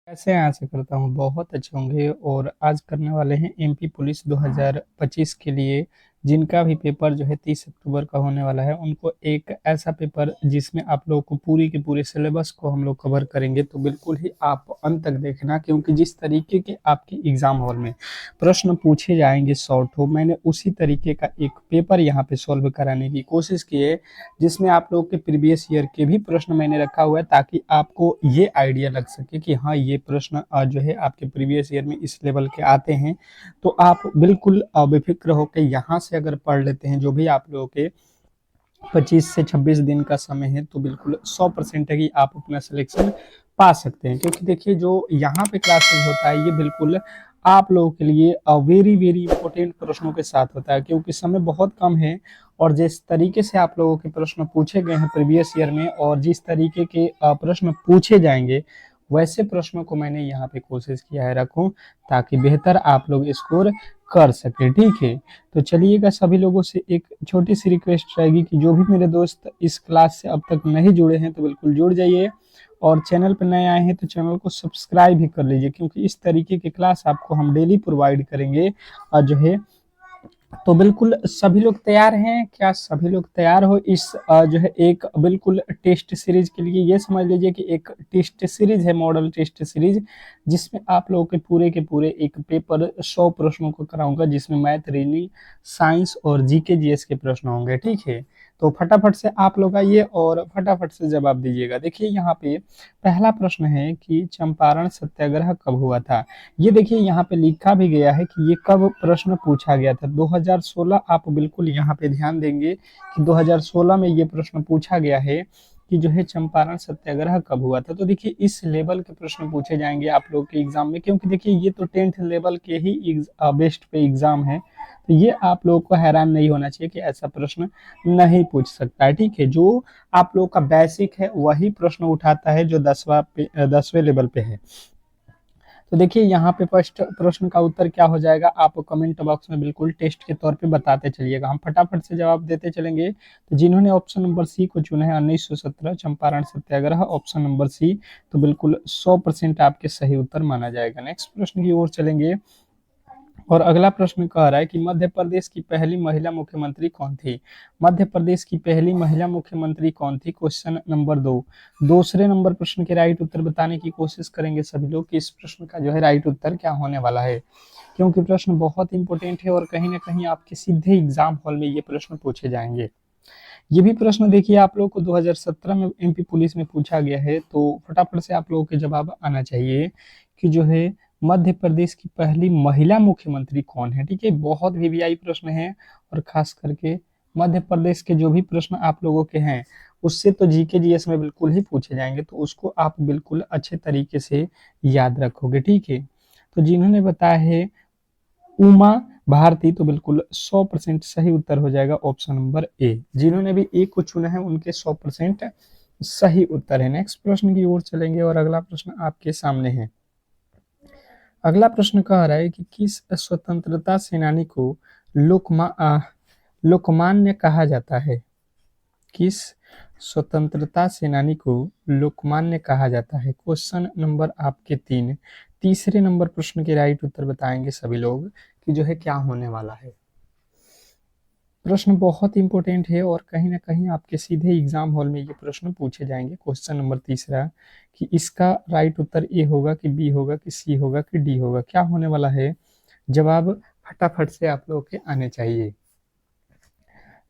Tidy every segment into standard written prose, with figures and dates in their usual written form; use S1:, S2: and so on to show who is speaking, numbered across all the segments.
S1: कैसे हैं? आशा करता हूँ बहुत अच्छे होंगे और आज करने वाले हैं एमपी पुलिस 2025 के लिए जिनका भी पेपर जो है 30 अक्टूबर का होने वाला है। उनको एक ऐसा पेपर जिसमें आप लोगों को पूरी के पूरे सिलेबस को हम लोग कवर करेंगे, तो बिल्कुल ही आप अंत तक देखना, क्योंकि जिस तरीके के आपकी एग्जाम हॉल में प्रश्न पूछे जाएंगे शॉर्ट हो, मैंने उसी तरीके का एक पेपर यहाँ पे सॉल्व कराने की कोशिश की है, जिसमें आप लोग के प्रीवियस ईयर के भी प्रश्न मैंने रखा हुआ है, ताकि आपको ये आइडिया लग सके कि हाँ, ये प्रश्न जो है आपके प्रीवियस ईयर में इस लेवल के आते हैं। तो आप बिल्कुल बेफिक्र होकर यहाँ से अगर पढ़ लेते हैं, जो भी आप लोगों के 25 से 26 दिन का समय है, तो बिल्कुल 100% है कि आप अपना सिलेक्शन पा सकते हैं। क्योंकि देखिए, जो यहाँ पे क्लासेस होता है, ये बिल्कुल आप लोगों के लिए वेरी वेरी इंपॉर्टेंट प्रश्नों के साथ होता है, क्योंकि समय बहुत कम है। और जिस तरीके से आप लोगों के प्रश्न पूछे गए हैं प्रीवियस ईयर में, और जिस तरीके के प्रश्न पूछे जाएंगे, वैसे प्रश्नों को मैंने यहाँ पे कोशिश किया है रखूं, ताकि बेहतर आप लोग स्कोर कर सके। ठीक है, तो चलिएगा, सभी लोगों से एक छोटी सी रिक्वेस्ट रहेगी कि जो भी मेरे दोस्त इस क्लास से अब तक नहीं जुड़े हैं, तो बिल्कुल जुड़ जाइए, और चैनल पर नए आए हैं तो चैनल को सब्सक्राइब भी कर लीजिए, क्योंकि इस तरीके की क्लास आपको हम डेली प्रोवाइड करेंगे। और जो है, तो बिल्कुल सभी लोग तैयार हैं क्या? सभी लोग तैयार हो इस जो है एक बिल्कुल टेस्ट सीरीज के लिए? ये समझ लीजिए कि एक टेस्ट सीरीज है, मॉडल टेस्ट सीरीज, जिसमें आप लोगों के पूरे एक पेपर 100 प्रश्नों को कराऊंगा, जिसमें मैथ, रीजनिंग, साइंस और जीके जीएस के प्रश्न होंगे। ठीक है, तो फटाफट से आप लोग आइए और फटाफट से जवाब दीजिएगा। देखिए, यहाँ पे पहला प्रश्न है कि चंपारण सत्याग्रह कब हुआ था। ये देखिए, यहाँ पे लिखा भी गया है कि ये कब प्रश्न पूछा गया था। 2016। आप बिल्कुल यहाँ पे ध्यान देंगे कि 2016 में ये प्रश्न पूछा गया है कि जो है चंपारण सत्याग्रह कब हुआ था। तो देखिए, इस लेवल के प्रश्न पूछे जाएंगे आप लोग के एग्जाम में, क्योंकि देखिए ये तो 10th लेवल के ही बेस्ट पे एग्जाम है। तो ये आप लोगों को हैरान नहीं होना चाहिए कि ऐसा प्रश्न नहीं पूछ सकता है। ठीक है, जो आप लोग का बेसिक है वही प्रश्न उठाता है जो 10वें लेवल पे है। तो देखिए, यहाँ पे फर्स्ट प्रश्न का उत्तर क्या हो जाएगा, आप कमेंट बॉक्स में बिल्कुल टेस्ट के तौर पे बताते चलिएगा, हम फटाफट से जवाब देते चलेंगे। तो जिन्होंने ऑप्शन नंबर सी को चुना है, 1917 चंपारण सत्याग्रह, ऑप्शन नंबर सी, तो बिल्कुल 100% आपके सही उत्तर माना जाएगा। नेक्स्ट प्रश्न की ओर चलेंगे, और अगला प्रश्न कह रहा है कि मध्य प्रदेश की पहली महिला मुख्यमंत्री कौन थी। मध्य प्रदेश की पहली महिला मुख्यमंत्री कौन थी, क्वेश्चन नंबर 2। दूसरे नंबर प्रश्न के राइट उत्तर बताने की कोशिश करेंगे सभी लोग कि इस प्रश्न का जो है राइट उत्तर क्या होने वाला है, क्योंकि प्रश्न बहुत इंपॉर्टेंट है और कहीं ना कहीं आपके सीधे एग्जाम हॉल में ये प्रश्न पूछे जाएंगे। ये भी प्रश्न देखिए आप लोग को 2017 में एमपी पुलिस में पूछा गया है, तो फटाफट से आप लोगों के जवाब आना चाहिए कि जो है मध्य प्रदेश की पहली महिला मुख्यमंत्री कौन है। ठीक है, बहुत वीवीआई प्रश्न है, और खास करके मध्य प्रदेश के जो भी प्रश्न आप लोगों के हैं, उससे तो जीके जीएस में बिल्कुल ही पूछे जाएंगे, तो उसको आप बिल्कुल अच्छे तरीके से याद रखोगे। ठीक है, तो जिन्होंने बताया है उमा भारती, तो बिल्कुल 100% सही उत्तर हो जाएगा ऑप्शन नंबर ए। जिन्होंने भी ए को चुना है उनके 100% सही उत्तर है। नेक्स्ट प्रश्न की ओर चलेंगे, और अगला प्रश्न आपके सामने है। अगला प्रश्न कह रहा है कि किस स्वतंत्रता सेनानी को लोकमान्य कहा जाता है। किस स्वतंत्रता सेनानी को लोकमान्य कहा जाता है, क्वेश्चन नंबर आपके 3। तीसरे नंबर प्रश्न के राइट उत्तर बताएंगे सभी लोग कि जो है क्या होने वाला है। प्रश्न बहुत इंपॉर्टेंट है, और कहीं ना कहीं आपके सीधे एग्जाम हॉल में ये प्रश्न पूछे जाएंगे। क्वेश्चन नंबर तीसरा कि इसका राइट उत्तर ए होगा कि बी होगा कि सी होगा कि डी होगा, क्या होने वाला है। जवाब फटाफट से आप लोगों के आने चाहिए।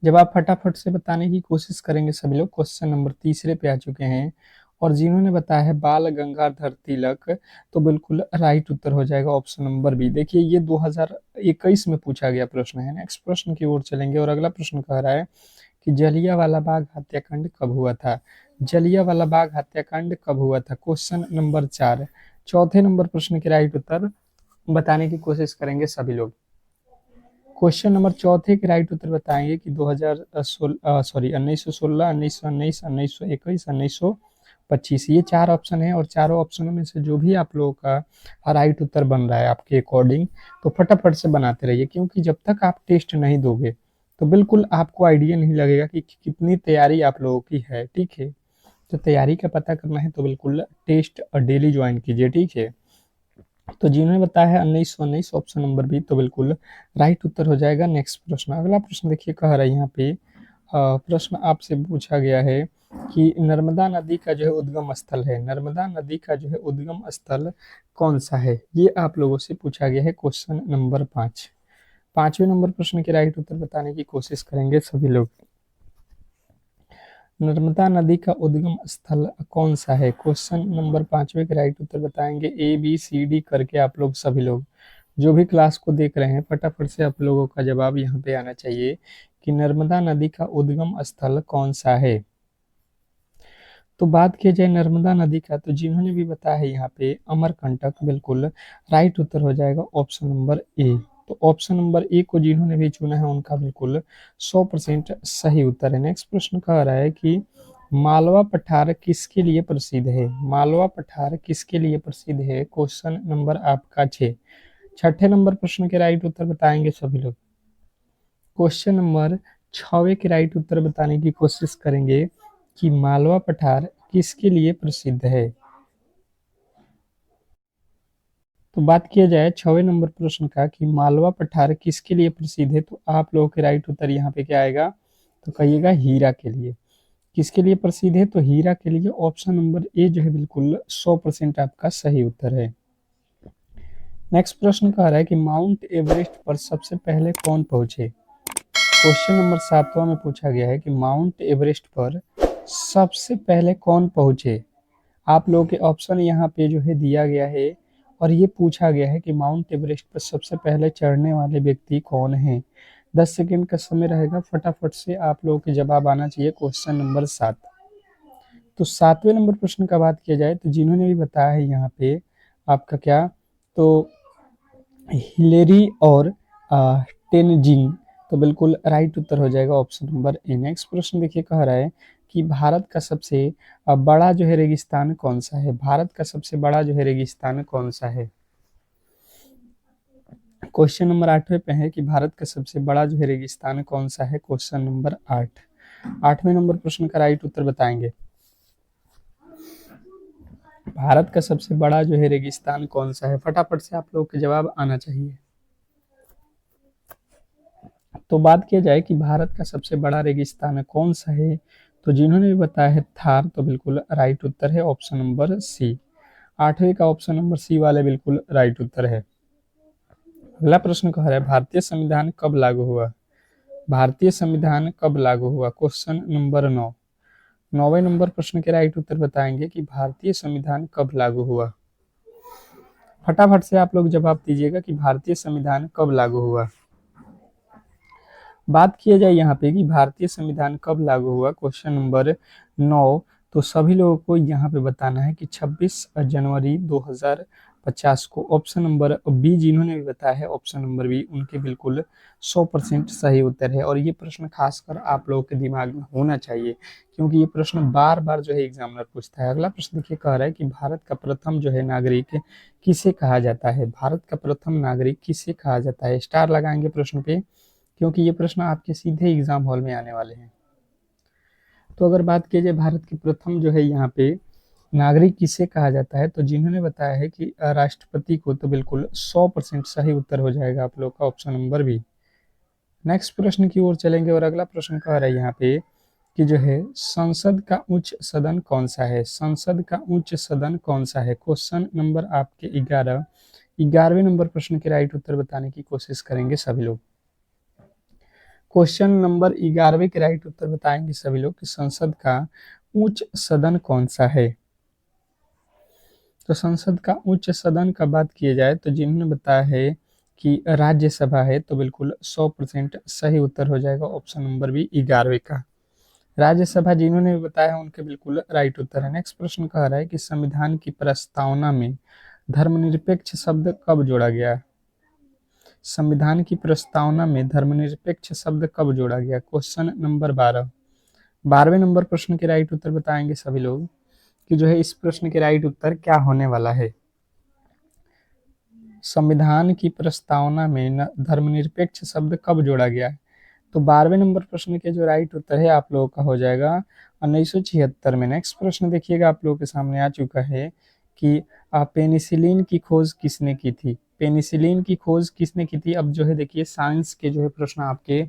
S1: जब आप फटाफट से बताने की कोशिश करेंगे सभी लोग, क्वेश्चन नंबर तीसरे पे आ चुके हैं, और जिन्होंने बताया है बाल गंगाधर तिलक, तो बिल्कुल राइट उत्तर हो जाएगा ऑप्शन नंबर बी। देखिए, ये 2021 में पूछा गया प्रश्न है। नेक्स्ट प्रश्न की ओर चलेंगे, और अगला प्रश्न कह रहा है कि जलियांवाला बाग हत्याकांड कब हुआ था। जलियांवाला बाग हत्याकांड कब हुआ था, क्वेश्चन नंबर 4। चौथे नंबर प्रश्न के राइट उत्तर बताने की कोशिश करेंगे सभी लोग। क्वेश्चन नंबर चौथे के राइट उत्तर बताएंगे कि 1916, 1919, 1921, 1925। ये 4 ऑप्शन है, और चारों ऑप्शनों में से जो भी आप लोगों का राइट उत्तर बन रहा है आपके अकॉर्डिंग, तो फटाफट से बनाते रहिए, क्योंकि जब तक आप टेस्ट नहीं दोगे तो बिल्कुल आपको आइडिया नहीं लगेगा कि कितनी तैयारी आप लोगों की है। ठीक है, तो तैयारी का पता करना है तो बिल्कुल टेस्ट और डेली ज्वाइन कीजिए, ठीक है। तो जिन्होंने बताया है 1919 ऑप्शन नंबर बी, तो बिल्कुल राइट उत्तर हो जाएगा। नेक्स्ट प्रश्न, अगला प्रश्न देखिए, कह रहा है यहाँ पे प्रश्न आपसे पूछा गया है कि नर्मदा नदी का जो है उद्गम स्थल है, नर्मदा नदी का जो है उद्गम स्थल कौन सा है, ये आप लोगों से पूछा गया है। क्वेश्चन नंबर 5, 5वें नंबर प्रश्न के राइट उत्तर बताने की कोशिश करेंगे सभी लोग। नर्मदा नदी का उद्गम स्थल कौन सा है, क्वेश्चन नंबर 5वें के राइट उत्तर बताएंगे ABCD करके आप लोग सभी लोग जो भी क्लास को देख रहे हैं, फटाफट से आप लोगों का जवाब यहाँ पे आना चाहिए कि नर्मदा नदी का उद्गम स्थल कौन सा है। तो बात किया जाए नर्मदा नदी का, तो जिन्होंने भी बताया है यहाँ पे अमरकंटक, बिल्कुल राइट उत्तर हो जाएगा ऑप्शन नंबर ए। तो ऑप्शन नंबर ए को जिन्होंने भी चुना है उनका बिल्कुल 100% सही उत्तर है। नेक्स्ट प्रश्न कह रहा है कि मालवा पठार किसके लिए प्रसिद्ध है, मालवा पठार किसके लिए प्रसिद्ध है, क्वेश्चन नंबर आपका 6, छठे नंबर प्रश्न के राइट उत्तर बताएंगे सभी लोग। क्वेश्चन नंबर 6वें के राइट उत्तर बताने की कोशिश करेंगे कि मालवा पठार किसके लिए प्रसिद्ध है। तो बात किया जाए 6वें नंबर प्रश्न का कि मालवा पठार किसके लिए प्रसिद्ध है, तो आप लोगों के राइट उत्तर यहाँ पे क्या आएगा, तो कहिएगा हीरा के लिए। किसके लिए प्रसिद्ध है, तो हीरा के लिए। ऑप्शन नंबर ए जो है बिल्कुल 100% आपका सही उत्तर है। नेक्स्ट प्रश्न कह रहा है कि माउंट एवरेस्ट पर सबसे पहले कौन पहुंचे। क्वेश्चन नंबर 7वां में पूछा गया है कि माउंट एवरेस्ट पर सबसे पहले कौन पहुंचे। आप लोगों के ऑप्शन यहाँ पे जो है दिया गया है और ये पूछा गया है कि माउंट एवरेस्ट पर सबसे पहले चढ़ने वाले व्यक्ति कौन हैं। 10 सेकेंड का समय रहेगा, फटाफट से आप लोगों के जवाब आना चाहिए। क्वेश्चन नंबर 7, तो 7वें नंबर प्रश्न का बात किया जाए तो जिन्होंने भी बताया है यहाँ पे आपका क्या, तो हिलेरी और टेनजिंग, तो बिल्कुल राइट उत्तर हो जाएगा ऑप्शन नंबर ए। नेक्स्ट प्रश्न देखिए, कह रहा है कि भारत का सबसे बड़ा जो है रेगिस्तान कौन सा है, भारत का सबसे बड़ा जो है रेगिस्तान कौन सा है। क्वेश्चन नंबर 8वें पे है कि भारत का सबसे बड़ा जो है रेगिस्तान कौन सा है, क्वेश्चन नंबर 8, 8वें नंबर प्रश्न का राइट उत्तर बताएंगे। भारत का सबसे बड़ा जो है रेगिस्तान कौन सा है, फटाफट से आप लोग के जवाब आना चाहिए। तो बात किया जाए कि भारत का सबसे बड़ा रेगिस्तान कौन सा है, तो जिन्होंने भी बताया है थार, तो बिल्कुल राइट उत्तर है ऑप्शन नंबर सी। 8वें का ऑप्शन नंबर सी वाले बिल्कुल राइट उत्तर है। अगला प्रश्न कह रहा है भारतीय संविधान कब लागू हुआ, भारतीय संविधान कब लागू हुआ, क्वेश्चन नंबर 9, 9वें नंबर प्रश्न के राइट उत्तर बताएंगे कि भारतीय संविधान कब लागू हुआ। फटाफट से आप लोग जवाब दीजिएगा कि भारतीय संविधान कब लागू हुआ। बात किया जाए यहाँ पे कि भारतीय संविधान कब लागू हुआ, क्वेश्चन नंबर 9, तो सभी लोगों को यहाँ पे बताना है कि 26 जनवरी 2050 को। ऑप्शन नंबर बी जिन्होंने भी बताया है, ऑप्शन नंबर बी, उनके बिल्कुल 100% सही उत्तर है। और ये प्रश्न खासकर आप लोगों के दिमाग में होना चाहिए क्योंकि ये प्रश्न बार बार जो है एग्जामिनर पूछता है। अगला प्रश्न देखिए, कह रहा है कि भारत का प्रथम जो है नागरिक किसे कहा जाता है, भारत का प्रथम नागरिक किसे कहा जाता है। स्टार लगाएंगे प्रश्न पे क्योंकि ये प्रश्न आपके सीधे एग्जाम हॉल में आने वाले हैं। तो अगर बात की जाए भारत के प्रथम जो है यहाँ पे नागरिक किसे कहा जाता है, तो जिन्होंने बताया है कि राष्ट्रपति को, तो बिल्कुल 100% सही उत्तर हो जाएगा आप लोग का ऑप्शन नंबर बी। नेक्स्ट प्रश्न की ओर चलेंगे और अगला प्रश्न कह रहा है यहाँ पे कि जो है संसद का उच्च सदन कौन सा है, संसद का उच्च सदन कौन सा है, क्वेश्चन नंबर आपके 11, 11वें नंबर प्रश्न के राइट उत्तर बताने की कोशिश करेंगे सभी लोग। क्वेश्चन नंबर 11वें के राइट उत्तर बताएंगे सभी लोग कि संसद का उच्च सदन कौन सा है। तो संसद का उच्च सदन का बात किया जाए तो जिन्होंने बताया है कि राज्यसभा है, तो बिल्कुल 100% सही उत्तर हो जाएगा ऑप्शन नंबर बी 11वें का। राज्यसभा जिन्होंने भी बताया उनके बिल्कुल राइट उत्तर है। नेक्स्ट प्रश्न कह रहा है कि संविधान की प्रस्तावना में धर्मनिरपेक्ष शब्द कब जोड़ा गया, संविधान की प्रस्तावना में धर्मनिरपेक्ष शब्द कब जोड़ा गया, क्वेश्चन नंबर 12, 12वें नंबर प्रश्न के राइट उत्तर बताएंगे सभी लोग कि जो है इस प्रश्न के राइट उत्तर क्या होने वाला है। संविधान की प्रस्तावना में धर्मनिरपेक्ष शब्द कब जोड़ा गया है, तो 12वें नंबर प्रश्न के जो राइट उत्तर है आप लोगों का हो जाएगा 1976 में। नेक्स्ट प्रश्न देखिएगा आप लोगों के सामने आ चुका है कि पेनिसिलिन की खोज किसने की थी। पेनिसिलिन की खोज किसने की थी। अब जो है देखिए साइंस के जो है प्रश्न आपके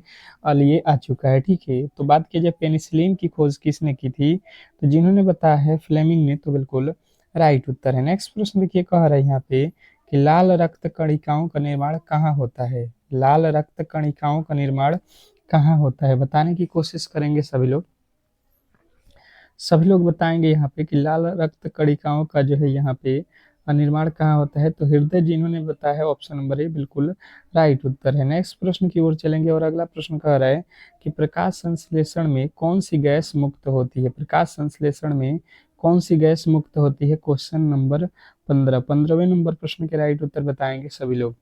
S1: लिए आ चुका है, ठीक है। तो बात की जाए पेनिसिलिन की खोज किसने की थी, तो जिन्होंने बताया है फ्लेमिंग ने, तो बिल्कुल राइट उत्तर है। नेक्स्ट प्रश्न देखिए कह रहा है यहाँ पे कि लाल रक्त कणिकाओं का निर्माण कहाँ होता है। लाल रक्त कणिकाओं का निर्माण कहाँ होता है, बताने की कोशिश करेंगे सभी लोग। सभी लोग बताएंगे यहाँ पे कि लाल रक्त कणिकाओं का जो है यहाँ पे निर्माण कहाँ होता है, तो हृदय, जिन्होंने बताया है ऑप्शन नंबर ए बिल्कुल राइट उत्तर है। नेक्स्ट प्रश्न की ओर चलेंगे और अगला प्रश्न कह रहा है कि प्रकाश संश्लेषण में कौन सी गैस मुक्त होती है। प्रकाश संश्लेषण में कौन सी गैस मुक्त होती है, क्वेश्चन नंबर 15। 15वें नंबर प्रश्न के राइट उत्तर बताएंगे सभी लोग।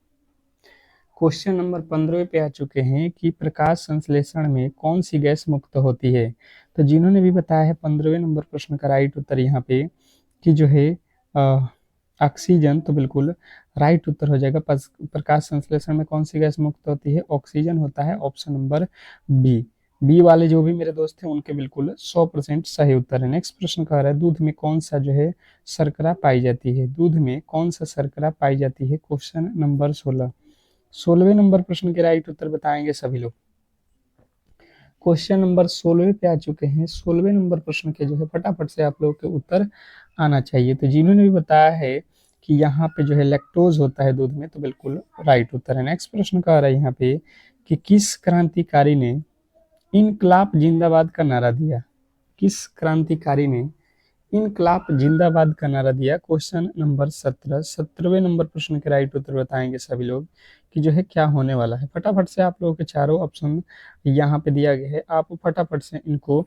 S1: क्वेश्चन नंबर 15 पे आ चुके हैं कि प्रकाश संश्लेषण में कौन सी गैस मुक्त होती है, तो जिन्होंने भी बताया है 15वें नंबर प्रश्न का राइट उत्तर यहाँ पे कि जो है ऑक्सीजन, तो बिल्कुल राइट उत्तर हो जाएगा। प्रकाश संश्लेषण में कौन सी गैस मुक्त होती है, ऑक्सीजन होता है, ऑप्शन नंबर बी। बी वाले जो भी मेरे दोस्त हैं उनके बिल्कुल 100% सही उत्तर है। नेक्स्ट प्रश्न कह रहा है दूध में कौन सा जो है शर्करा पाई जाती है। दूध में कौन सा शर्करा पाई जाती है, क्वेश्चन नंबर 16। 16वें नंबर प्रश्न के राइट उत्तर बताएंगे सभी लोग। क्वेश्चन नंबर 16 पे आ चुके हैं। 16वें नंबर प्रश्न के जो है फटाफट से आप लोगों के उत्तर आना चाहिए। तो जिन्होंने भी बताया है कि यहाँ पे जो है लैक्टोज होता है दूध में, तो बिल्कुल राइट उत्तर है। नेक्स्ट प्रश्न कह रहा है यहाँ पे कि किस क्रांतिकारी ने इनकलाब जिंदाबाद का नारा दिया। किस क्रांतिकारी ने इनकलाब जिंदाबाद का नारा दिया, क्वेश्चन नंबर 17। 17वें नंबर प्रश्न के राइट उत्तर बताएंगे सभी लोग कि जो है क्या होने वाला है। फटाफट से आप लोगों के चारों ऑप्शन यहाँ पे दिया गया है, आप फटाफट से इनको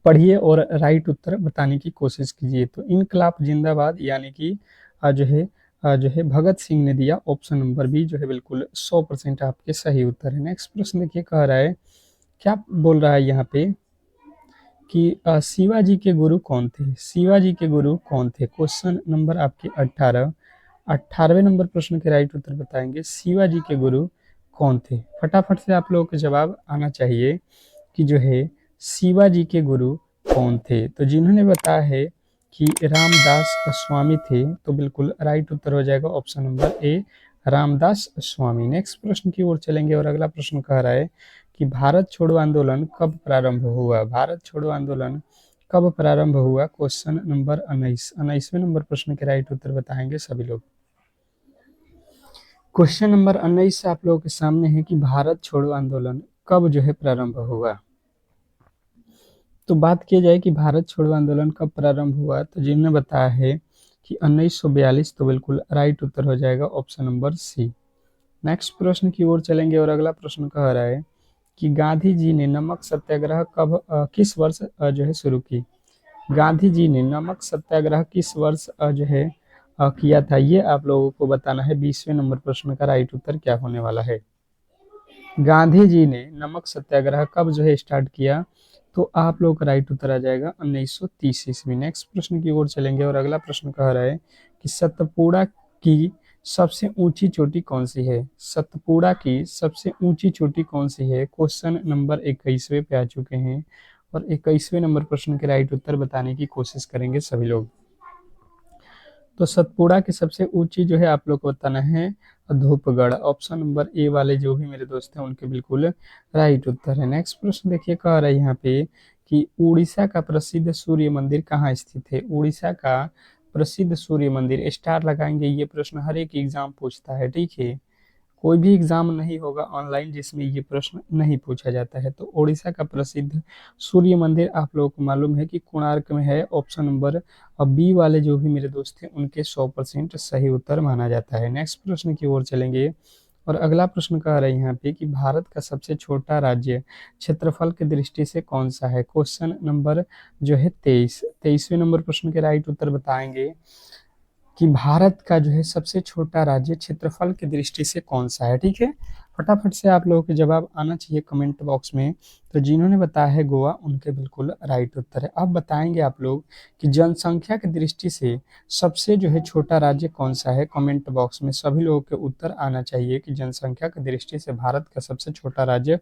S1: पढ़िए और राइट उत्तर बताने की कोशिश कीजिए। तो इनकलाब जिंदाबाद यानी कि जो है भगत सिंह ने दिया, ऑप्शन नंबर बी जो है बिल्कुल 100% आपके सही उत्तर है। नेक्स्ट प्रश्न देखिए कह रहा है, क्या बोल रहा है यहाँ पे कि शिवाजी के गुरु कौन थे। शिवाजी के गुरु कौन थे, क्वेश्चन नंबर आपके 18। 18वें नंबर प्रश्न के राइट उत्तर बताएंगे शिवाजी के गुरु कौन थे। फटाफट से आप लोगों के जवाब आना चाहिए कि जो है शिवाजी के गुरु कौन थे। तो जिन्होंने बताया है कि रामदास स्वामी थे, तो बिल्कुल राइट उत्तर हो जाएगा option number A Ramdas Swami. Next प्रश्न की ओर चलेंगे और अगला प्रश्न कह रहा है कि भारत छोड़ो आंदोलन कब प्रारंभ हुआ। भारत छोड़ो आंदोलन कब प्रारंभ हुआ, क्वेश्चन नंबर 19। 19वें नंबर प्रश्न के राइट उत्तर बताएंगे सभी लोग। क्वेश्चन नंबर 19 आप लोगों के सामने है कि भारत छोड़ो आंदोलन कब जो है प्रारंभ हुआ। तो बात की जाए कि भारत छोड़ो आंदोलन कब प्रारंभ हुआ, तो जिन्होंने बताया है कि 1942, तो बिल्कुल राइट उत्तर हो जाएगा ऑप्शन नंबर सी। नेक्स्ट प्रश्न की ओर चलेंगे और अगला प्रश्न कह रहा है कि गांधी जी ने नमक सत्याग्रह कब किस वर्ष जो है शुरू की। गांधी जी ने नमक सत्याग्रह किस वर्ष जो है किया था, ये आप लोगों को बताना है। 20वें नंबर प्रश्न का राइट उत्तर क्या होने वाला है। गांधी जी ने नमक सत्याग्रह कब जो है स्टार्ट किया, तो आप लोग का राइट उत्तर आ जाएगा 1930 ईस्वी। नेक्स्ट प्रश्न की ओर चलेंगे और अगला प्रश्न कह रहा है कि सतपुड़ा की सबसे ऊंची चोटी कौन सी है। सतपुड़ा की सबसे ऊंची चोटी कौन सी है, क्वेश्चन नंबर 21वें पे आ चुके हैं और 21वें नंबर प्रश्न के राइट उत्तर बताने की कोशिश करेंगे सभी लोग। तो सतपुड़ा की सबसे ऊंची जो है आप लोग को बताना है धूपगढ़, ऑप्शन नंबर ए वाले जो भी मेरे दोस्त हैं उनके बिल्कुल राइट उत्तर है। नेक्स्ट प्रश्न देखिए कह रहा है यहाँ पे कि उड़ीसा का प्रसिद्ध सूर्य मंदिर कहाँ स्थित है। उड़ीसा का प्रसिद्ध सूर्य मंदिर, स्टार लगाएंगे, ये प्रश्न हर एक एग्जाम पूछता है, ठीक है। कोई भी एग्जाम नहीं होगा ऑनलाइन जिसमें ये प्रश्न नहीं पूछा जाता है। तो उड़ीसा का प्रसिद्ध सूर्य मंदिर आप लोगों को मालूम है कि कोणार्क में है, ऑप्शन नंबर बी वाले जो भी मेरे दोस्त हैं उनके 100% सही उत्तर माना जाता है। नेक्स्ट प्रश्न की ओर चलेंगे और अगला प्रश्न कह रहे हैं यहाँ पे कि भारत का सबसे छोटा राज्य क्षेत्रफल की दृष्टि से कौन सा है, क्वेश्चन नंबर जो है 23। 23वें नंबर प्रश्न के राइट उत्तर बताएंगे कि भारत का जो है सबसे छोटा राज्य क्षेत्रफल की दृष्टि से कौन सा है, ठीक है। फटाफट से आप लोगों के जवाब आना चाहिए कमेंट बॉक्स में। तो जिन्होंने बताया है गोवा उनके बिल्कुल राइट उत्तर है। अब बताएंगे आप लोग कि जनसंख्या की दृष्टि से सबसे जो है छोटा राज्य कौन सा है, कमेंट बॉक्स में सभी लोगों के उत्तर आना चाहिए कि जनसंख्या की दृष्टि से भारत का सबसे छोटा राज्य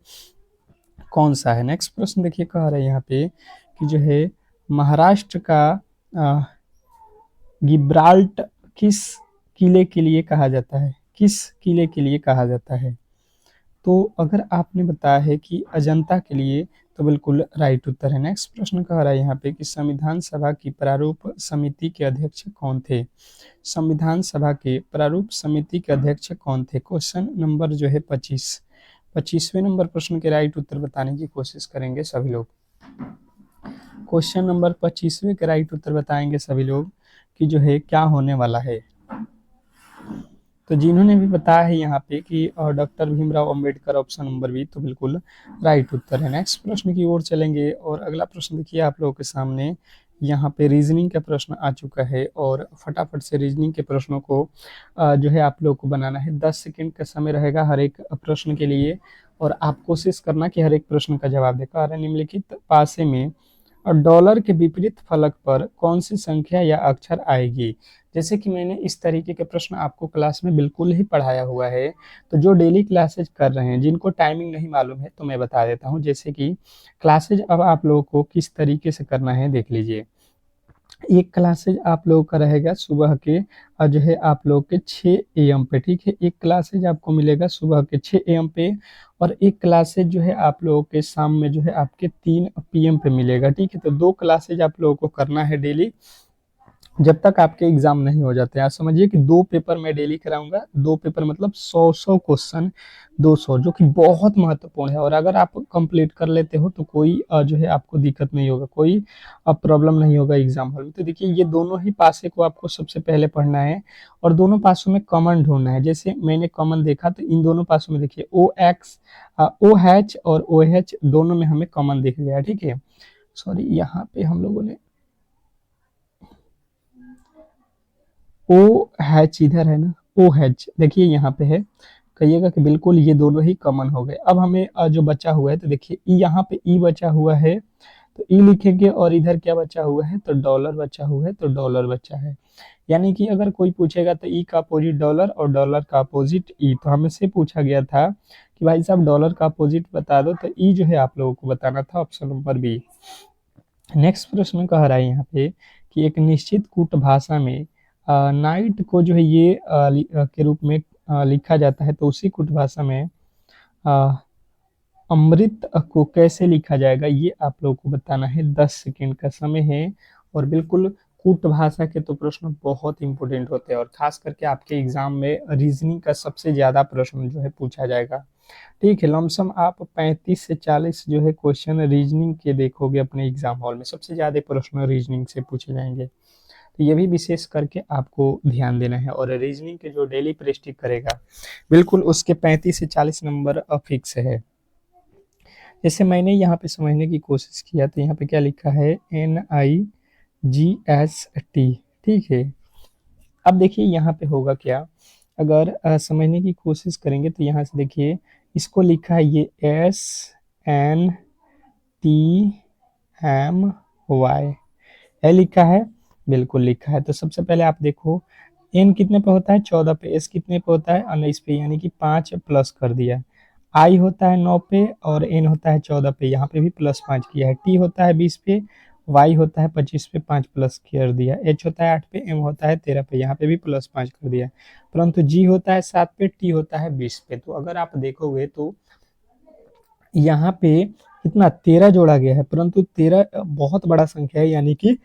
S1: कौन सा है। नेक्स्ट प्रश्न देखिए कह रहे हैं यहाँ पे कि जो है महाराष्ट्र का गिब्राल्ट किस किले के लिए कहा जाता है, किस किले के लिए कहा जाता है? तो अगर आपने बताया है कि अजंता के लिए, तो बिल्कुल राइट उत्तर है। नेक्स्ट प्रश्न कह रहा है यहाँ पे कि संविधान सभा की प्रारूप समिति के अध्यक्ष कौन थे? संविधान सभा के प्रारूप समिति के अध्यक्ष कौन थे? क्वेश्चन नंबर जो है 25वें नंबर प्रश्न के राइट उत्तर बताने की कोशिश करेंगे सभी लोग। क्वेश्चन नंबर 25वें के राइट उत्तर बताएंगे सभी लोग कि जो है क्या होने वाला है। तो जिन्होंने भी बताया है यहाँ पे कि doctor Bhimrao Ambedkar, option number B, तो बिल्कुल राइट उत्तर है। नेक्स्ट प्रश्न की ओर चलेंगे और अगला प्रश्न देखिए आप लोगों के सामने यहाँ पे रीजनिंग का प्रश्न आ चुका है और फटाफट से रीजनिंग के प्रश्नों को जो है आप लोगों को बनाना है। 10 सेकंड का समय रहेगा हर एक प्रश्न के लिए और आप कोशिश करना कि हर एक प्रश्न का जवाब दें। कार्य निम्नलिखित पासे में और डॉलर के विपरीत फलक पर कौन सी संख्या या अक्षर आएगी? जैसे कि मैंने इस तरीके के प्रश्न आपको क्लास में बिल्कुल ही पढ़ाया हुआ है, तो जो डेली क्लासेज कर रहे हैं, जिनको टाइमिंग नहीं मालूम है, तो मैं बता देता हूँ। जैसे कि क्लासेज अब आप लोगों को किस तरीके से करना है देख लीजिए। एक क्लासेज आप लोगों का रहेगा सुबह के जो है आप लोग के 6 AM पे, ठीक है। एक क्लासेज आपको मिलेगा सुबह के 6 AM पे और एक क्लासेज जो है आप लोगों के शाम में जो है आपके 3 PM पे मिलेगा, ठीक है। तो 2 क्लासेज आप लोगों को करना है डेली, जब तक आपके एग्जाम नहीं हो जाते। आप समझिए कि 2 पेपर मैं डेली कराऊंगा। 2 पेपर मतलब 100 क्वेश्चन, 200, जो कि बहुत महत्वपूर्ण है। और अगर आप कंप्लीट कर लेते हो तो कोई जो है आपको दिक्कत नहीं होगा, कोई प्रॉब्लम नहीं होगा एग्जाम हॉल में। तो देखिए ये दोनों ही पासे को आपको सबसे पहले पढ़ना है और दोनों पासों में कॉमन ढूंढना है। जैसे मैंने कॉमन देखा तो इन दोनों पासों में देखिए OH और OH दोनों में हमें कॉमन दिख गया, ठीक है। सॉरी, यहाँ पे हम लोगों ने OH इधर है ना, OH देखिए यहाँ पे है, कहिएगा कि बिल्कुल ये दोनों ही कॉमन हो गए। अब हमें जो बचा हुआ है तो देखिए यहाँ पे ई बचा हुआ है, तो ई लिखेंगे और इधर क्या बचा हुआ है, तो डॉलर बचा हुआ है, तो डॉलर बचा है। यानी कि अगर कोई पूछेगा तो ई का अपोजिट डॉलर और डॉलर का अपोजिट ई, तो हमसे पूछा गया था कि भाई साहब डॉलर का अपोजिट बता दो, तो ई जो है आप लोगों को बताना था, ऑप्शन नंबर बी। नेक्स्ट प्रश्न कह रहा है यहाँ पे कि एक निश्चित कूट भाषा में नाइट को जो है ये के रूप में लिखा जाता है, तो उसी कूट भाषा में अमृत को कैसे लिखा जाएगा, ये आप लोगों को बताना है। 10 सेकंड का समय है और बिल्कुल कूट भाषा के तो प्रश्न बहुत इंपॉर्टेंट होते हैं और खास करके आपके एग्जाम में रीजनिंग का सबसे ज्यादा प्रश्न जो है पूछा जाएगा, ठीक है। लमसम आप 35 से 40 जो है क्वेश्चन रीजनिंग के देखोगे अपने एग्जाम हॉल में, सबसे ज्यादा प्रश्न रीजनिंग से पूछे जाएंगे। तो ये भी विशेष करके आपको ध्यान देना है और रीजनिंग के जो डेली प्रैक्टिस करेगा बिल्कुल उसके 35 से 40 नंबर फिक्स है। जैसे मैंने यहाँ पे समझने की कोशिश किया तो यहाँ पे क्या लिखा है, NIGST, ठीक है। अब देखिए यहाँ पे होगा क्या, अगर समझने की कोशिश करेंगे तो यहाँ से देखिए इसको लिखा है ये SNTMY, है लिखा है, बिल्कुल लिखा है। तो सबसे पहले आप देखो n कितने पे होता है, 14 पे, s कितने पे होता है, 19 पे, यानी कि 5 प्लस कर दिया। i होता है 9 पे और n होता है 14 पे, यहाँ पे भी प्लस 5 किया है। t होता है 20 पे, y होता है 25 पे, 5 प्लस कर दिया। h होता है 8 पे, m होता है 13 पे, यहाँ पे भी प्लस 5 कर दिया। परंतु g होता है 7 पे, t होता है 20 पे। तो अगर आप देखोगे तो यहाँ पे कितना 13 जोड़ा गया है, परंतु 13 बहुत बड़ा संख्या है, यानी कि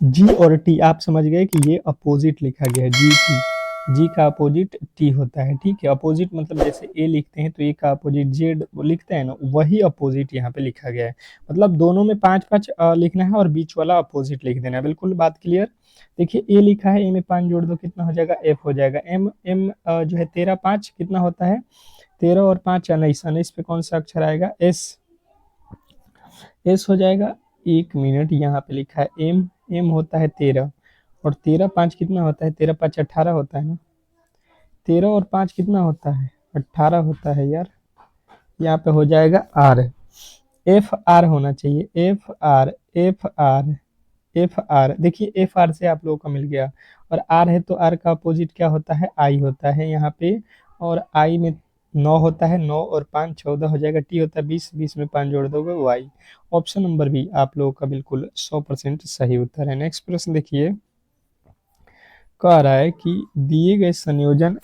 S1: जी और टी आप समझ गए कि ये अपोजिट लिखा गया है। जी का अपोजिट टी होता है, ठीक है। अपोजिट मतलब जैसे ए लिखते हैं तो ए का अपोजिट जेड लिखते हैं ना, वही अपोजिट यहाँ पे लिखा गया है। मतलब दोनों में 5-5 लिखना है और बीच वाला अपोजिट लिख देना है। बिल्कुल बात क्लियर। देखिए ए लिखा है, ए में 5 जोड़ दो कितना हो जाएगा, एफ हो जाएगा। एम जो है 13 5 कितना होता है, 13 और 5 19, 19 पे कौन सा अक्षर आएगा, एस हो जाएगा। 1 मिनट, यहाँ पे लिखा है एम होता है 13 और 13 5 कितना होता है, 13 5 18 होता है ना, 13 और 5 कितना होता है, 18 होता है यार। यहाँ पे हो जाएगा आर, FR होना चाहिए, FR। देखिए FR से आप लोगों को मिल गया और R है तो R का अपोजिट क्या होता है, I होता है यहाँ पे। और I में 9 होता है, 9 और 5 14 हो जाएगा, टी होता है 20, 20 में 5 जोड़ दोगे वाई। ऑप्शन नंबर बी आप लोगों का बिल्कुल 100% सही उत्तर है। नेक्स्ट प्रश्न देखिए, कह रहा है कि दिए गए संयोजन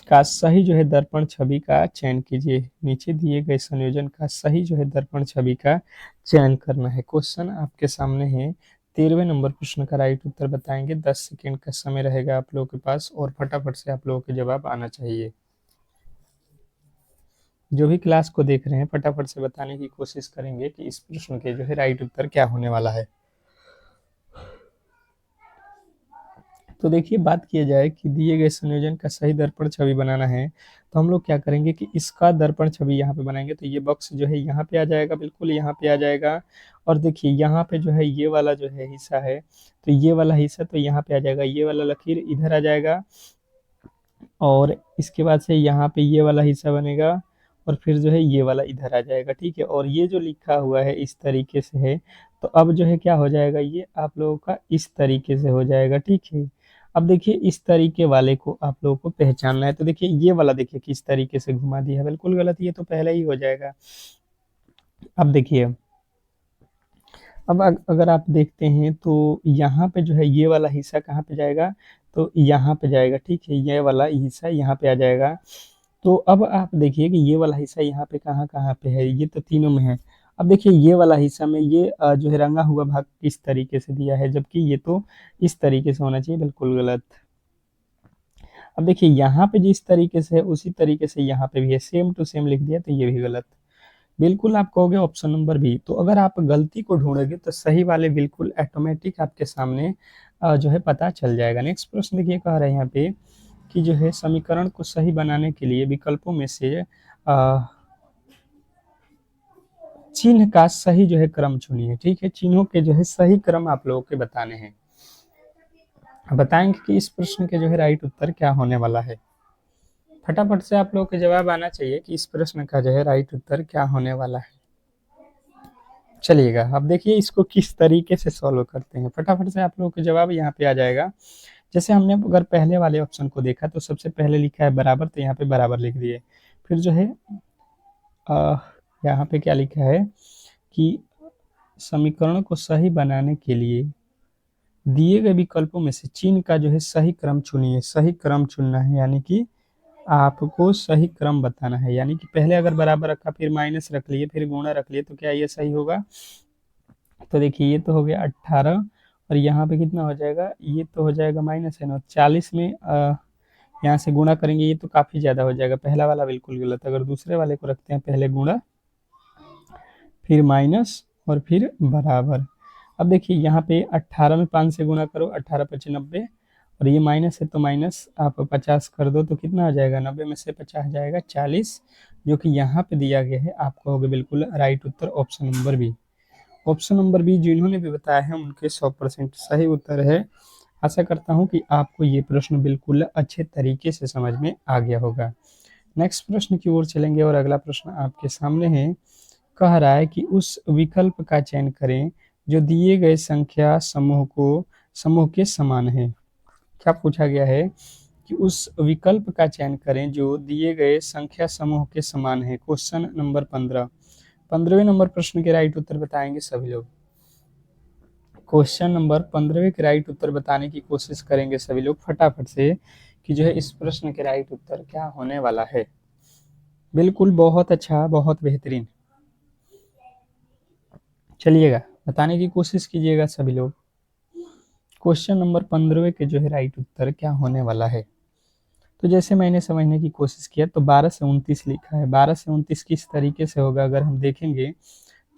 S1: का सही जो है दर्पण छवि का चयन कीजिए। नीचे दिए गए संयोजन का सही जो है दर्पण छवि का चयन करना है। क्वेश्चन आपके सामने है। 13वें नंबर प्रश्न का राइट उत्तर बताएंगे। 10 सेकेंड का समय रहेगा आप लोगों के पास और फटाफट से आप लोगों के जवाब आना चाहिए। जो भी क्लास को देख रहे हैं फटाफट से बताने की कोशिश करेंगे कि इस प्रश्न के जो है राइट उत्तर क्या होने वाला है। तो देखिए, बात किया जाए कि दिए गए संयोजन का सही दर्पण छवि बनाना है, तो हम लोग क्या करेंगे कि इसका दर्पण छवि यहाँ पे बनाएंगे। तो ये बॉक्स जो है यहाँ पे आ जाएगा, बिल्कुल यहाँ पे आ जाएगा। और देखिए यहाँ पे जो है ये वाला जो है हिस्सा है, तो ये वाला हिस्सा तो यहाँ पे आ जाएगा, ये वाला लकीर इधर आ जाएगा। और इसके बाद से यहाँ पे ये वाला हिस्सा बनेगा और फिर जो है ये वाला इधर आ जाएगा, ठीक है। और ये जो लिखा हुआ है इस तरीके से है, तो अब जो है क्या हो जाएगा, ये आप लोगों का इस तरीके से हो जाएगा, ठीक है। अब देखिए इस तरीके वाले को आप लोगों को पहचानना है। तो देखिए ये वाला देखिए किस तरीके से घुमा दिया है, बिल्कुल गलत, ये तो पहले ही हो जाएगा। अब देखिए, अब अगर आप देखते हैं तो यहाँ पे जो है ये वाला हिस्सा कहाँ पे जाएगा, तो यहाँ पे जाएगा, ठीक है। ये वाला हिस्सा यहाँ पे आ जाएगा। तो अब आप देखिए कि ये वाला हिस्सा यहाँ पे कहाँ कहाँ पे है, ये तो तीनों में है। अब देखिए ये वाला हिस्सा में ये जो है रंगा हुआ भाग किस तरीके से दिया है, जबकि ये तो इस तरीके से होना चाहिए, बिल्कुल गलत। अब देखिए यहाँ पे जिस तरीके से है उसी तरीके से यहाँ पे भी है, सेम टू सेम लिख दिया, तो ये भी गलत। बिल्कुल आप कहोगे ऑप्शन नंबर बी। तो अगर आप गलती को ढूंढोगे तो सही वाले बिल्कुल ऑटोमेटिक आपके सामने जो है पता चल जाएगा। नेक्स्ट प्रश्न देखिए, कह रहे हैं यहाँ पे कि जो है समीकरण को सही बनाने के लिए विकल्पों में से चिन्ह का सही जो है क्रम चुनिए, ठीक है। चिन्हों के जो है सही क्रम आप लोगों के बताने हैं। बताएंगे कि इस प्रश्न के जो है राइट उत्तर क्या होने वाला है। फटाफट से आप लोगों के जवाब आना चाहिए कि इस प्रश्न का जो है राइट उत्तर क्या होने वाला है। चलिएगा, अब देखिए इसको किस तरीके से सॉल्व करते हैं, फटाफट से आप लोगों के जवाब यहाँ पे आ जाएगा। जैसे हमने अगर पहले वाले ऑप्शन को देखा तो सबसे पहले लिखा है बराबर, तो यहाँ पे बराबर लिख दिए। फिर जो है यहाँ पे क्या लिखा है कि समीकरण को सही बनाने के लिए दिए गए विकल्पों में से चिन्ह का जो है सही क्रम चुनिए। सही क्रम चुनना है, यानी कि आपको सही क्रम बताना है। यानी कि पहले अगर बराबर रखा, फिर माइनस रख लिए, फिर गुणा रख लिए, तो क्या ये सही होगा। तो देखिए ये तो हो गया 18 और यहाँ पे कितना हो जाएगा, ये तो हो जाएगा माइनस है ना 40 में यहाँ से गुणा करेंगे, ये तो काफ़ी ज़्यादा हो जाएगा। पहला वाला बिल्कुल गलत। अगर दूसरे वाले को रखते हैं, पहले गुणा फिर माइनस और फिर बराबर। अब देखिए यहाँ पे 18 में 5 से गुणा करो, 18 पचे 90, और ये माइनस है तो माइनस आप 50 कर दो, तो कितना आ जाएगा, 90 में से 50 जाएगा 40, जो कि यहाँ पे दिया गया है। आपका होगा बिल्कुल राइट उत्तर option number B. Option number B जिन्होंने भी बताया है उनके 100% सही उत्तर है। आशा करता हूँ कि आपको ये प्रश्न बिल्कुल अच्छे तरीके से समझ में आ गया होगा। नेक्स्ट प्रश्न की ओर चलेंगे और अगला प्रश्न आपके सामने है। कह रहा है कि उस विकल्प का चयन करें जो दिए गए संख्या समूह के समान है। क्या पूछा गया है कि उस विकल्प का चयन करें जो दिए गए संख्या समूह के समान है। Question number 15। 15वें नंबर प्रश्न के राइट उत्तर बताएंगे सभी लोग। क्वेश्चन नंबर 15वें के राइट उत्तर बताने की कोशिश करेंगे सभी लोग फटाफट से कि जो है इस प्रश्न के राइट उत्तर क्या होने वाला है। बिल्कुल, बहुत अच्छा, बहुत बेहतरीन। चलिएगा, बताने की कोशिश कीजिएगा सभी लोग। क्वेश्चन नंबर 15वें के जो है राइट उत्तर क्या होने वाला है। तो जैसे मैंने समझने की कोशिश किया, तो 12 से 29 लिखा है। 12 से 29 किस तरीके से होगा, अगर हम देखेंगे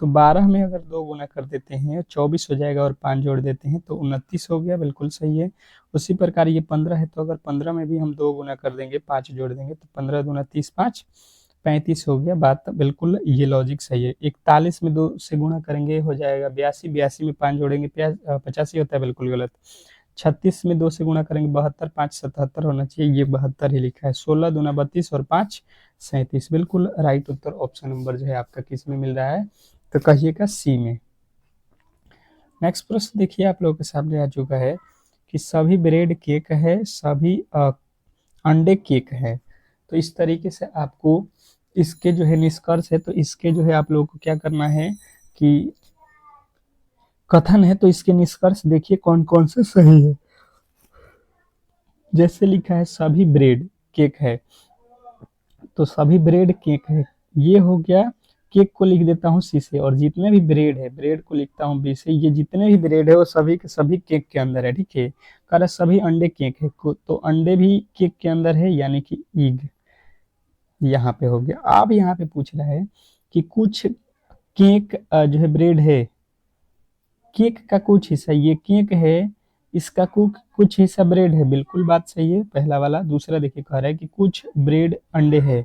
S1: तो 12 में अगर 2 गुना कर देते हैं 24 हो जाएगा, और 5 जोड़ देते हैं तो 29 हो गया, बिल्कुल सही है। उसी प्रकार ये 15 है, तो अगर 15 में भी हम 2 गुना कर देंगे, 5 जोड़ देंगे, तो 15 दूना 30, 5 35 हो गया। बात बिल्कुल ये लॉजिक सही है। 41 में 2 से गुणा करेंगे हो जाएगा 82, 82 में 5 जोड़ेंगे 85 होता है, बिल्कुल गलत। 36 में 2 से गुणा करेंगे 72, 5 77 होना चाहिए, ये 72 ही लिखा है। 16 दूना 32 और 5 37, बिल्कुल राइट उत्तर ऑप्शन नंबर जो है आपका किस में मिल रहा है, तो कहिएगा सी में। नेक्स्ट प्रश्न देखिए आप लोगों के सामने आ चुका है कि सभी ब्रेड केक है, सभी अंडे केक है। तो इस तरीके से आपको इसके जो है निष्कर्ष है, तो इसके जो है आप लोगों को क्या करना है कि कथन है, तो इसके निष्कर्ष देखिए कौन कौन से सही है। जैसे लिखा है सभी ब्रेड केक है, तो सभी ब्रेड केक है, ये हो गया। केक को लिख देता हूँ सी से, और जितने भी ब्रेड है ब्रेड को लिखता हूँ बी से। ये जितने भी ब्रेड है वो सभी के सभी केक के अंदर है, ठीक है। कह रहा सभी अंडे केक है, तो अंडे भी केक के अंदर है, यानी कि ईग यहाँ पे हो गया। अब यहाँ पे पूछ रहा है कि कुछ केक जो है ब्रेड है, केक का कुछ हिस्सा, ये केक है, इसका कुछ हिस्सा ब्रेड है, बिल्कुल बात सही है पहला वाला। दूसरा देखिए कह रहा है कि कुछ ब्रेड अंडे है,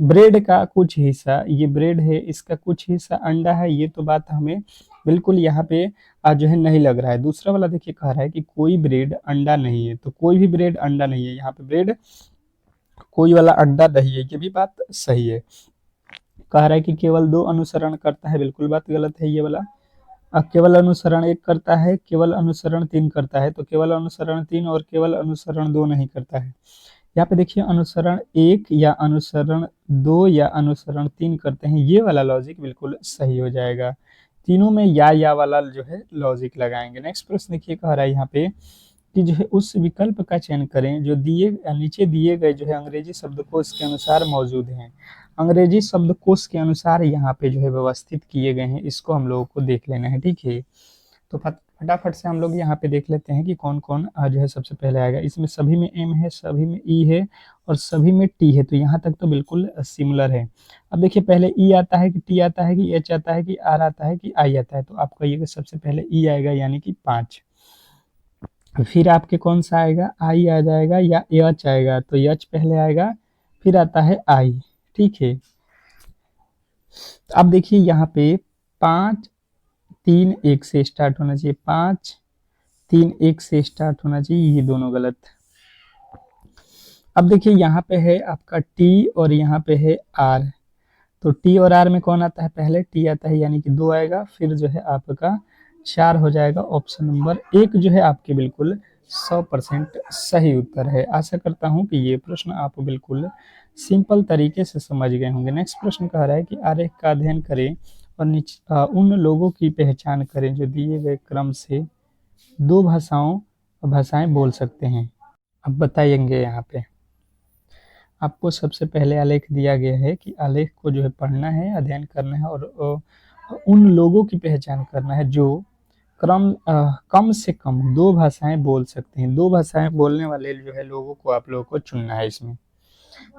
S1: ब्रेड का कुछ हिस्सा ये ब्रेड है, इसका कुछ हिस्सा अंडा है, ये तो बात हमें बिल्कुल यहाँ पे जो है नहीं लग रहा है। दूसरा वाला देखिए कह रहा है कि कोई ब्रेड अंडा नहीं है, तो कोई भी ब्रेड अंडा नहीं है, यहाँ पे ब्रेड कोई वाला अंडा नहीं है, ये भी बात सही है। कह रहा है कि केवल 2 अनुसरण करता है, बिल्कुल बात गलत है ये वाला। केवल अनुसरण 1 करता है, केवल अनुसरण 3 करता है, तो केवल अनुसरण 3 और केवल अनुसरण 2 नहीं करता है। यहाँ पे देखिए अनुसरण 1 या अनुसरण 2 या अनुसरण 3 करते हैं, ये वाला लॉजिक बिल्कुल सही हो जाएगा। तीनों में या वाला जो है लॉजिक लगाएंगे। नेक्स्ट प्रश्न देखिए कह रहा है यहाँ पे कि जो है उस विकल्प का चयन करें जो नीचे दिए गए जो है अंग्रेजी शब्दकोश के अनुसार मौजूद हैं। अंग्रेजी शब्दकोश के अनुसार यहाँ पे जो है व्यवस्थित किए गए हैं, इसको हम लोगों को देख लेना है, ठीक है। तो फटाफट से हम लोग यहाँ पे देख लेते हैं कि कौन कौन जो है सबसे पहले आएगा। इसमें सभी में एम है, सभी में ई है और सभी में टी है, तो यहाँ तक तो बिल्कुल सिमिलर है। अब देखिए पहले ई आता है कि टी आता है कि एच आता है कि आर आता है कि आई आता है, तो आप कहिएगा सबसे पहले ई आएगा, यानी कि 5। फिर आपके कौन सा आएगा, आई आ जाएगा या एच आएगा, तो एच पहले आएगा, फिर आता है आई, ठीक है। अब देखिए यहाँ पे 5 3 1 से स्टार्ट होना चाहिए, 5 3 1 से स्टार्ट होना चाहिए, ये दोनों गलत। अब देखिए यहाँ पे है आपका टी और यहाँ पे है आर, तो टी और आर में कौन आता है, पहले टी आता है, यानी कि 2 आएगा, फिर जो है आपका 4 हो जाएगा। ऑप्शन नंबर 1 जो है आपके बिल्कुल 100% सही उत्तर है। आशा करता हूं कि ये प्रश्न आप बिल्कुल सिंपल तरीके से समझ गए होंगे। नेक्स्ट प्रश्न कह रहा है कि आरेख का अध्ययन करें और उन लोगों की पहचान करें जो दिए गए क्रम से 2 भाषाएं बोल सकते हैं। अब बताएंगे यहाँ पे आपको सबसे पहले आलेख दिया गया है कि आलेख को जो है पढ़ना है, अध्ययन करना है और उन लोगों की पहचान करना है जो कम से कम 2 भाषाएं बोल सकते हैं। 2 भाषाएं बोलने वाले जो है लोगों को आप लोगों को चुनना है इसमें।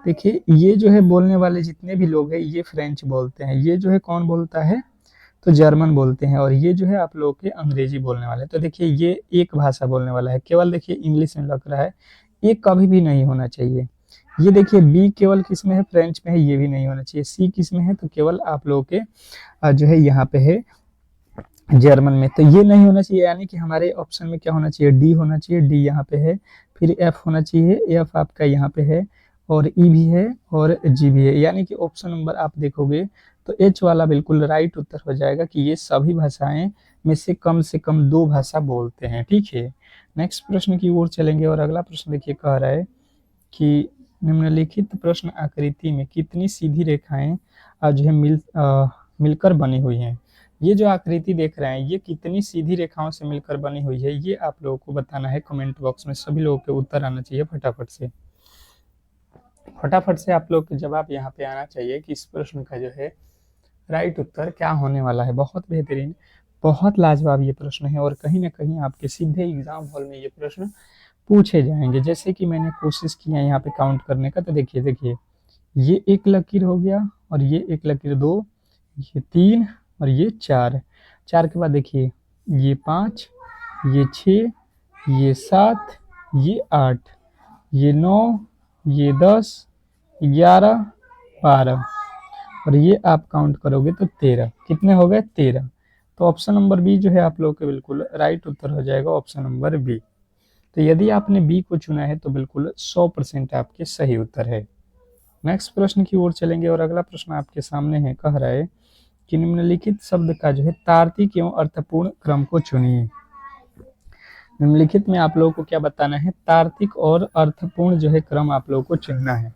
S1: देखिए ये जो है बोलने वाले जितने भी लोग हैं ये फ्रेंच बोलते हैं, ये जो है कौन बोलता है, तो जर्मन बोलते हैं, और ये जो है आप लोगों के अंग्रेजी बोलने वाले। तो देखिए ये एक भाषा बोलने वाला है, केवल देखिए इंग्लिश में लग रहा है, ये कभी भी नहीं होना चाहिए। ये देखिए बी केवल किस में है, फ्रेंच में है, ये भी नहीं होना चाहिए। सी किस में है, तो केवल आप लोगों के जो है यहाँ पे है जर्मन में, तो ये नहीं होना चाहिए। यानी कि हमारे ऑप्शन में क्या होना चाहिए, डी होना चाहिए, डी यहाँ पे है। फिर एफ होना चाहिए, एफ आपका यहाँ पे है, और ई भी है और जी भी है, यानी कि ऑप्शन नंबर आप देखोगे तो एच वाला बिल्कुल राइट उत्तर हो जाएगा कि ये सभी भाषाएं में से कम 2 भाषा बोलते हैं, ठीक है। नेक्स्ट प्रश्न की ओर चलेंगे, और अगला प्रश्न देखिए कह रहा है कि निम्नलिखित प्रश्न आकृति में कितनी सीधी रेखाएं जो है मिलकर बनी हुई हैं। ये जो आकृति देख रहे हैं ये कितनी सीधी रेखाओं से मिलकर बनी हुई है, ये आप लोगों को बताना है कमेंट बॉक्स में। सभी लोगों के उत्तर आना चाहिए फटाफट से आप लोग के जवाब यहाँ पे आना चाहिए कि इस प्रश्न का जो है राइट उत्तर क्या होने वाला है। बहुत बेहतरीन, बहुत लाजवाब ये प्रश्न है, और कहीं ना कहीं आपके सीधे एग्जाम हॉल में ये प्रश्न पूछे जाएंगे। जैसे कि मैंने कोशिश किया यहाँ पे काउंट करने का, तो देखिए ये एक लकीर हो गया, और ये एक लकीर 2, ये 3 और ये 4 के बाद देखिए ये 5, ये 6, ये 7, ये 8, ये 9, ये 10, 11, 12, और ये आप काउंट करोगे तो 13। कितने हो गए, 13। तो ऑप्शन नंबर बी जो है आप लोगों के बिल्कुल राइट उत्तर हो जाएगा, ऑप्शन नंबर बी। तो यदि आपने बी को चुना है तो बिल्कुल 100% आपके सही उत्तर है। नेक्स्ट प्रश्न की ओर चलेंगे, और अगला प्रश्न आपके सामने है, कह रहा है कि निम्नलिखित शब्द का जो है तार्किक एवं अर्थपूर्ण क्रम को चुनिए। निम्नलिखित में आप लोगों को क्या बताना है, तार्किक और अर्थपूर्ण जो है क्रम आप लोगों को चुनना है।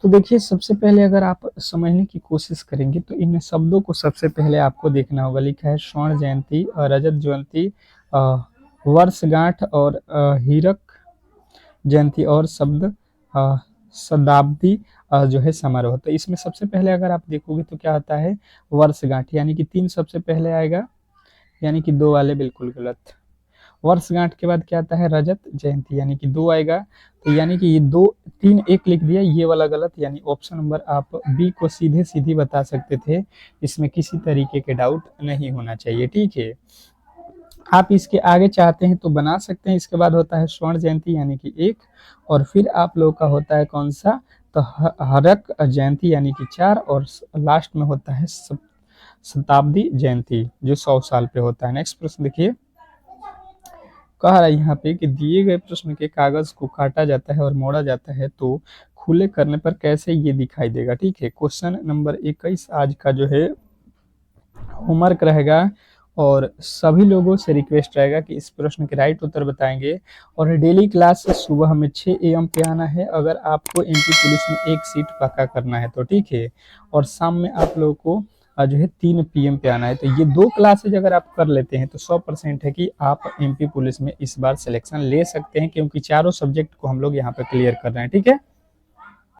S1: तो देखिए सबसे पहले अगर आप समझने की कोशिश करेंगे तो इन शब्दों को सबसे पहले आपको देखना होगा। लिखा है स्वर्ण जयंती, रजत जयंती, वर्षगांठ और हीरक जयंती और शब्द शताब्दी जो है समारोह। तो इसमें सबसे पहले अगर आप देखोगे तो क्या होता है वर्षगांठ, यानी कि 3 सबसे पहले आएगा, यानी कि 2 वाले बिल्कुल गलत। वर्षगांठ के बाद क्या आता है रजत जयंती, यानी कि 2 आएगा। तो यानी कि ये 2 3 1 लिख दिया, ये वाला गलत, यानी ऑप्शन नंबर आप बी को सीधे सीधी बता सकते थे, इसमें किसी तरीके के डाउट नहीं होना चाहिए, ठीक है। आप इसके आगे चाहते हैं तो बना सकते हैं। इसके बाद होता है स्वर्ण जयंती यानी कि 1, और फिर आप लोग का होता है कौन सा, तो हरक जयंती यानी कि 4, और लास्ट में होता है शताब्दी जयंती जो 100 साल पे होता है। नेक्स्ट प्रश्न देखिए, कह रहा है यहाँ पे कि दिए गए प्रश्न के कागज को काटा जाता है और मोड़ा जाता है तो खुले करने पर कैसे ये दिखाई देगा, ठीक है। क्वेश्चन नंबर 21 आज का जो है होमवर्क रहेगा, और सभी लोगों से रिक्वेस्ट रहेगा कि इस प्रश्न के राइट उत्तर बताएंगे। और डेली क्लास सुबह हमें 6 AM पे आना है अगर आपको एमपी पुलिस में 1 सीट पक्का करना है तो, ठीक है। और शाम में आप लोगों को जो है 3 PM पे आना है। तो ये 2 क्लासेज अगर आप कर लेते हैं तो 100% है कि आप एमपी पुलिस में इस बार सिलेक्शन ले सकते हैं, क्योंकि चारों सब्जेक्ट को हम लोग यहाँ पे क्लियर कर रहे हैं, ठीक है।